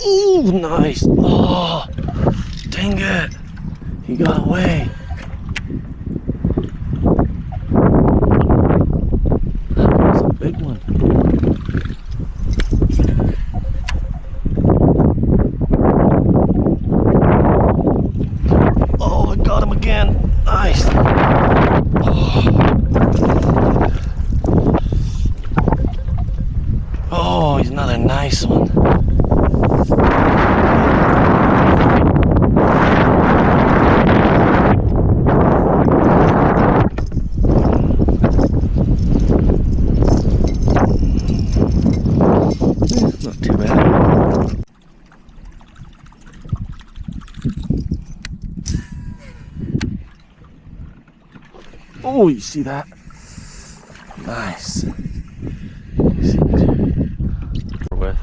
Ooh, nice. Oh, dang it. He got away. That was a big one. Oh, I got him again. Nice. Oh, he's another nice one. Not too bad. Oh, you see that? Nice. With.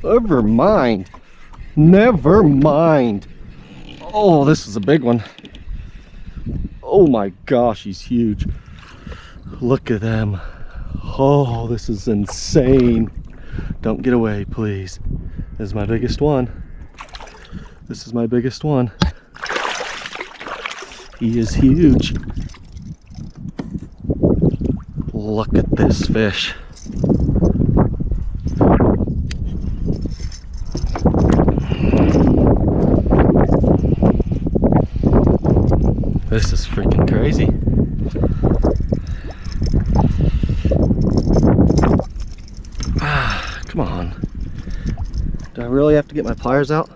Never mind. Never mind. Oh, this is a big one. Oh my gosh, he's huge. Look at them. Oh, this is insane. Don't get away, please. This is my biggest one. This is my biggest one. He is huge. Look at this fish. This is freaking crazy. Ah, come on. Do I really have to get my pliers out?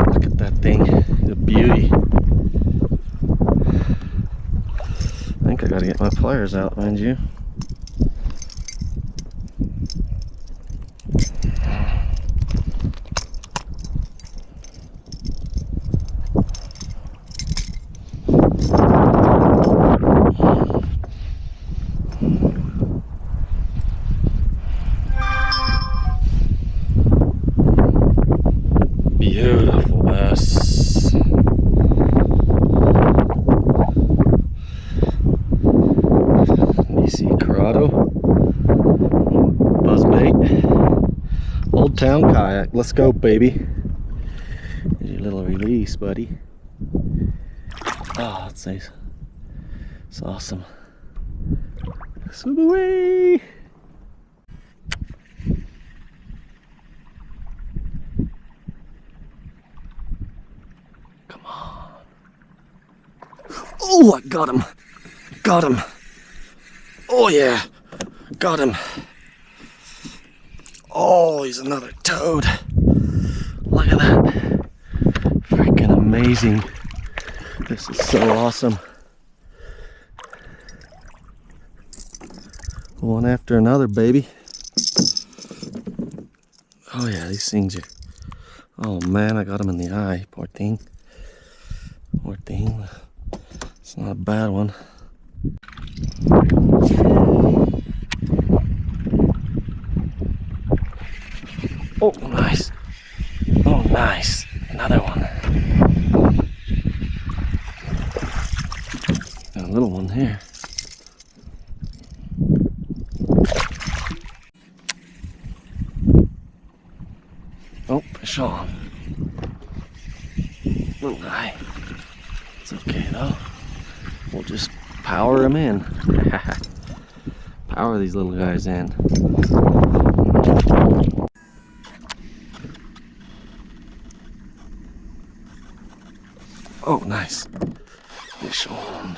Look at that thing. The beauty. I think I gotta get my pliers out, mind you. Beautiful bass. DC Corrado. Buzz bait. Old Town Kayak. Let's go, baby. Here's your little release, buddy. Oh, that's nice. It's awesome. Swim away. Come on. Oh, I got him. Got him. Oh yeah, got him. Oh, he's another toad. Look at that. Freaking amazing. This is so awesome. One after another, baby. Oh yeah, these things are... Oh man, I got him in the eye. Poor thing. Poor thing. It's not a bad one. Oh, nice. Oh, nice. Another one. Got a little one here. Oh, fish on. Little guy. It's okay though. We'll just power him in. Power these little guys in. Oh, nice. Fish on.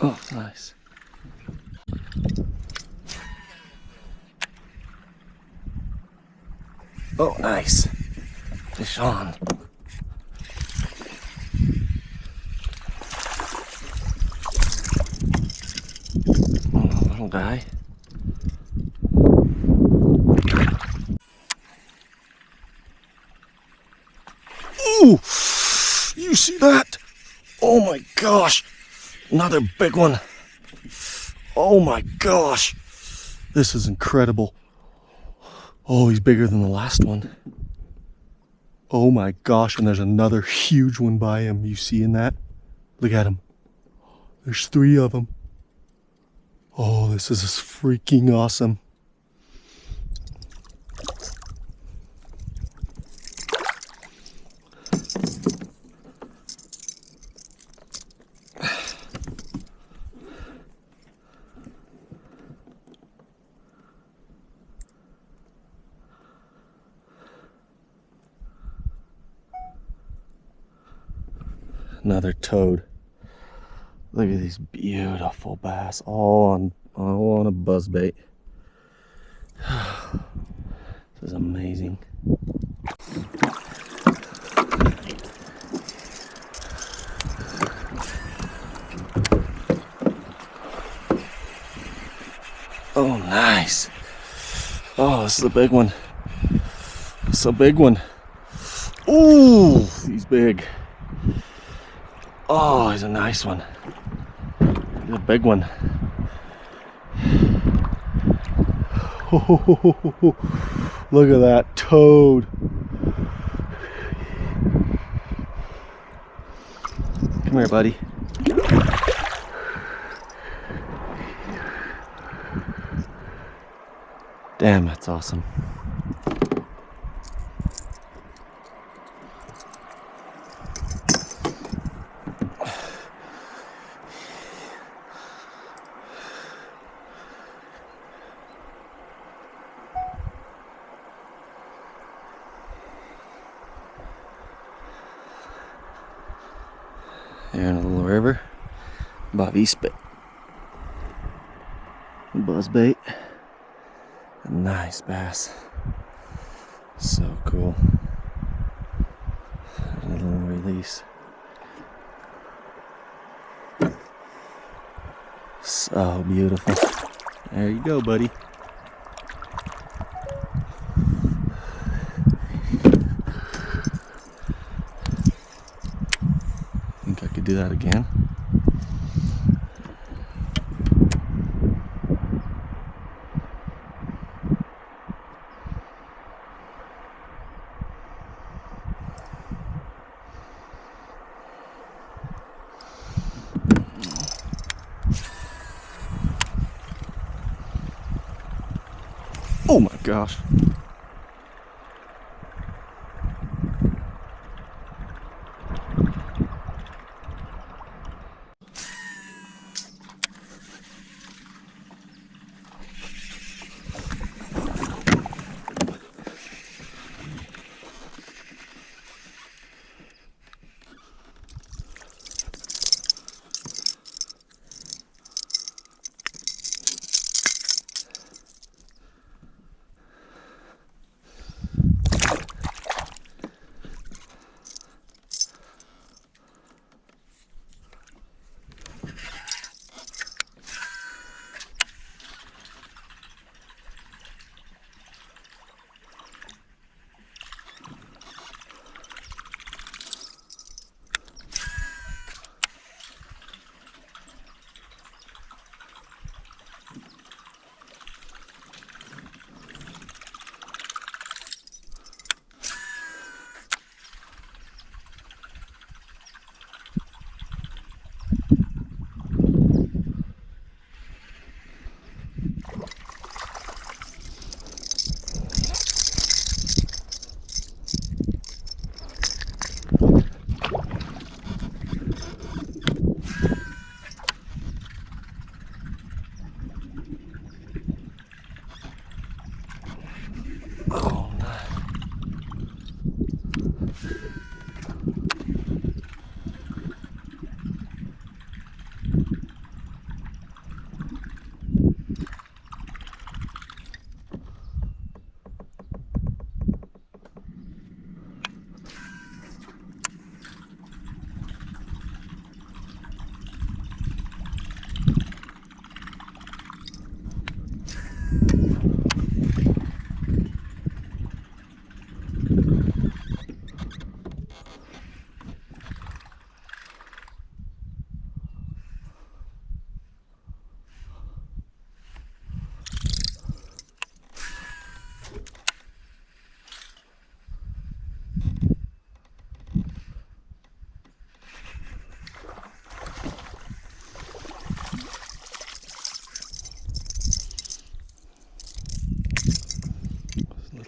Oh, nice. Oh, nice. Fish on. Oh, little guy. Ooh! You see that? Oh my gosh! Another big one. Oh my gosh! This is incredible. Oh, he's bigger than the last one. Oh my gosh, and there's another huge one by him. You seeing that? Look at him. There's 3 of them. Oh, this is freaking awesome. Another toad. Look at these beautiful bass, all on a buzzbait. This is amazing. Oh, nice. Oh, this is a big one. It's a big one. Ooh, he's big. Oh, he's a nice one. He's a big one. Oh, look at that toad. Come here, buddy. Damn, that's awesome. Here in a little river, bavispe, buzzbait, a nice bass, so cool. A little release, so beautiful. There you go, buddy. Think I could do that again? Oh my gosh.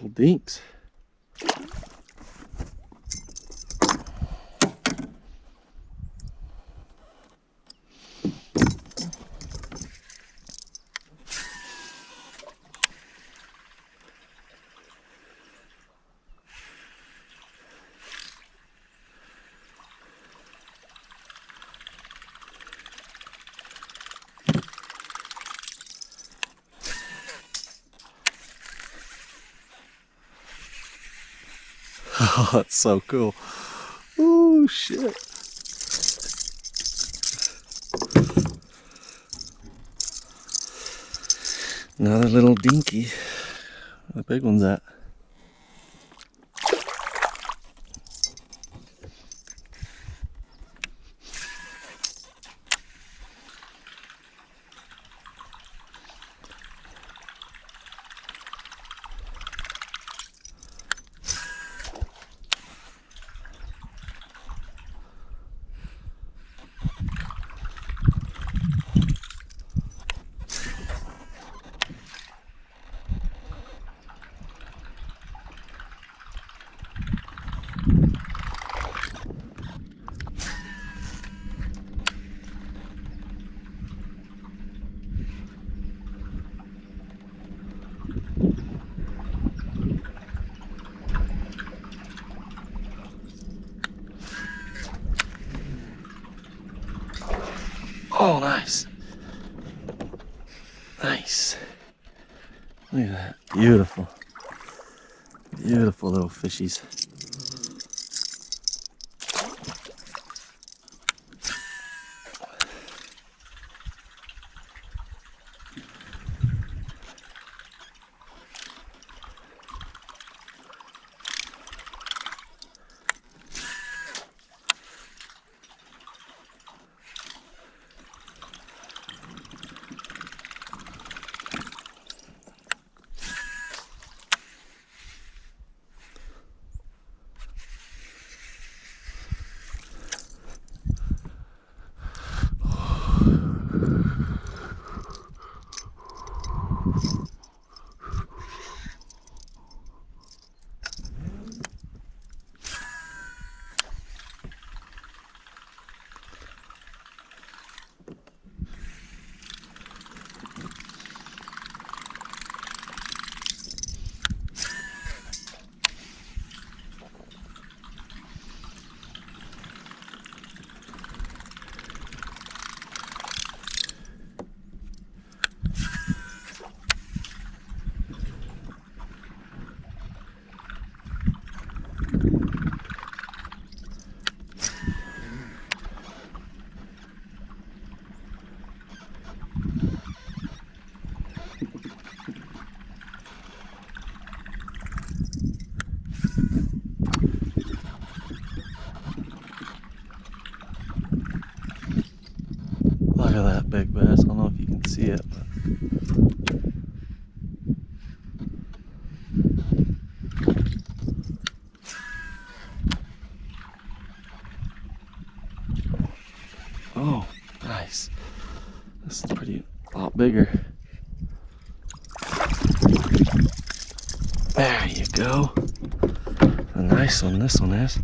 Little dinks. Oh, that's so cool. Oh, shit. Another little dinky. Where the big one's at? Oh, nice. Nice. Look at that. Beautiful. Beautiful little fishies. Look at that big bass. I don't know if you can see it, but oh, nice. This is a lot bigger. There you go. A nice one this one is.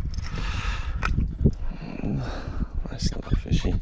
Nice little fishy.